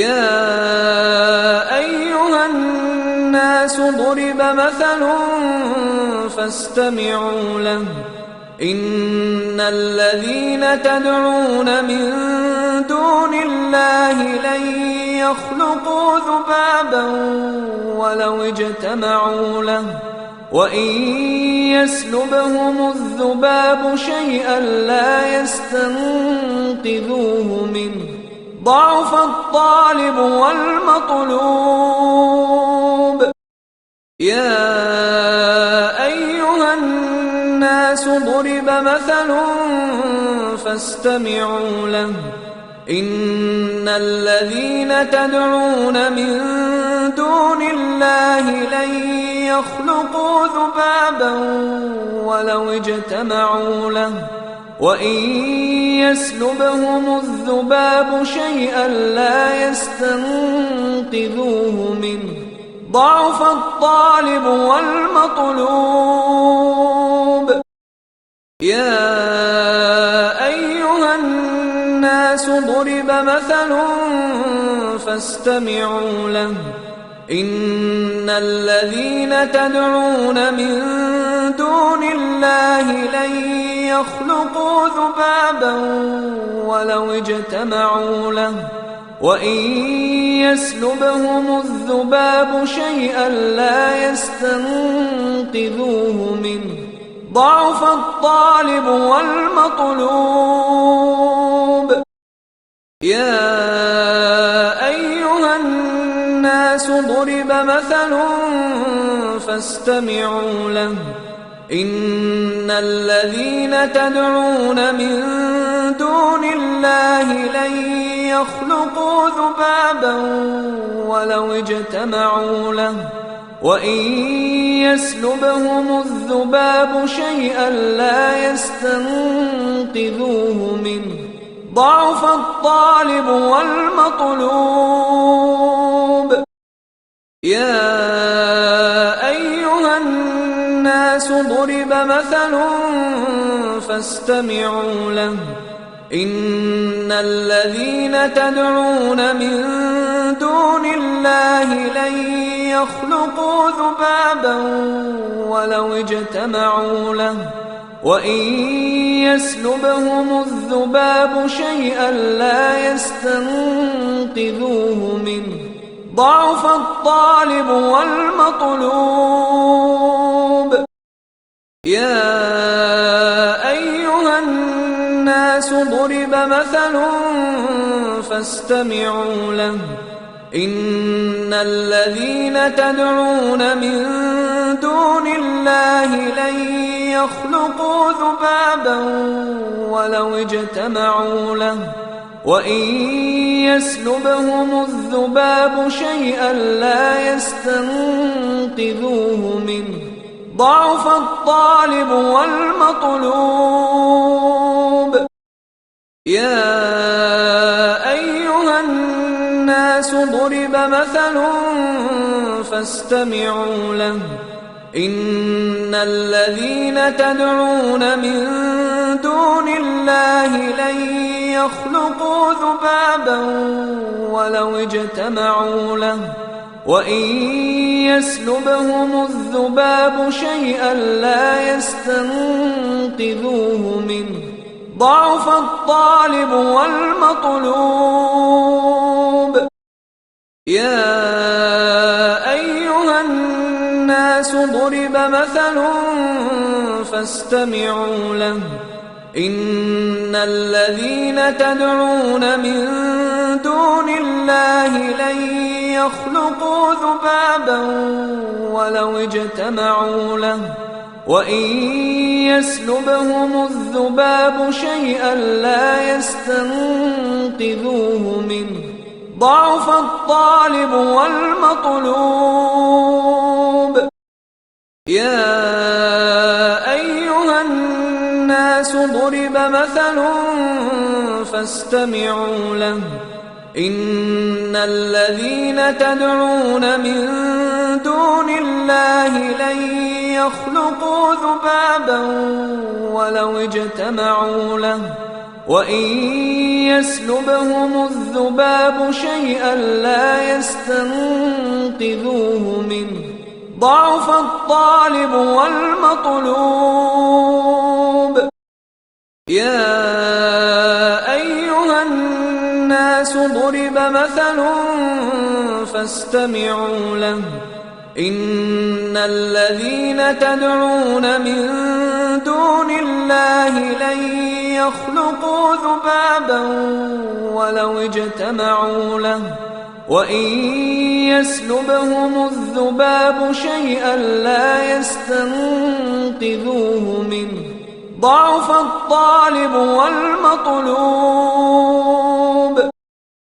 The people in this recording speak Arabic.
يا أيها الناس ضرب مثل فاستمعوا له إن الذين تدعون من دون الله لن يخلقوا ذبابا ولو اجتمعوا له وإن يسلبهم الذباب شيئا لا يستنقذوه منه ضعف الطالب والمطلوب. يا أيها الناس ضرب مثل فاستمعوا له إن الذين تدعون من دون الله لن يخلقوا ذبابا ولو اجتمعوا له وإن يسلبهم الذباب شيئا لا يستنقذوه منه ضعف الطالب والمطلوب. يا أيها الناس ضرب مثل فاستمعوا له إن الذين تدعون من دون الله لن يخلقوا ذبابا ولو اجتمعوا له وإن يسلبهم الذباب شيئا لا يستنقذوه منه ضعف الطالب والمطلوب. يا أيها الناس ضرب مثل فاستمعوا له إن الذين تدعون من دون الله لن يخلقوا ذبابا ولو اجتمعوا له وإن يسلبهم الذباب شيئا لا يستنقذوه منه ضعف الطالب والمطلوب. يا أيها الناس ضرب مثل فاستمعوا له إن الذين تدعون من دون الله لن يخلقوا ذبابا ولو اجتمعوا له وإن يسلبهم الذباب شيئا لا يستنقذوه منه ضعف الطالب والمطلوب. يا أيها الناس ضرب مثل فاستمعوا له إن الذين تدعون من دون الله لن يخلقوا ذبابا ولو اجتمعوا له وإن يسلبهم الذباب شيئا لا يستنقذوه منه ضعف الطالب والمطلوب. يا أيها الناس ضرب مثل فاستمعوا له إن الذين تدعون من دون الله لن يخلقوا ذبابا ولو اجتمعوا له وإن يسلبهم الذباب شيئا لا يستنقذوه منه ضعف الطالب والمطلوب. يا أيها الناس ضرب مثل فاستمعوا له إن الذين تدعون من دون الله لن يخلقوا ذبابا ولو اجتمعوا له وإن يسلبهم الذباب شيئا لا يستنقذوه منه ضعف الطالب والمطلوب. يا أيها الناس ضرب مثل فاستمعوا له إن الذين تدعون من دون الله لن يخلقوا ذبابا ولو اجتمعوا له وإن يسلبهم الذباب شيئا لا يستنقذوه منه ضعف الطالب والمطلوب يا أيها الناس ضرب مثل فاستمعوا له إن الذين تدعون من دون الله لن يخلقوا ذبابا ولو اجتمعوا له وإن يسلبهم الذباب شيئا لا يستنقذوه منه ضعف الطالب والمطلوب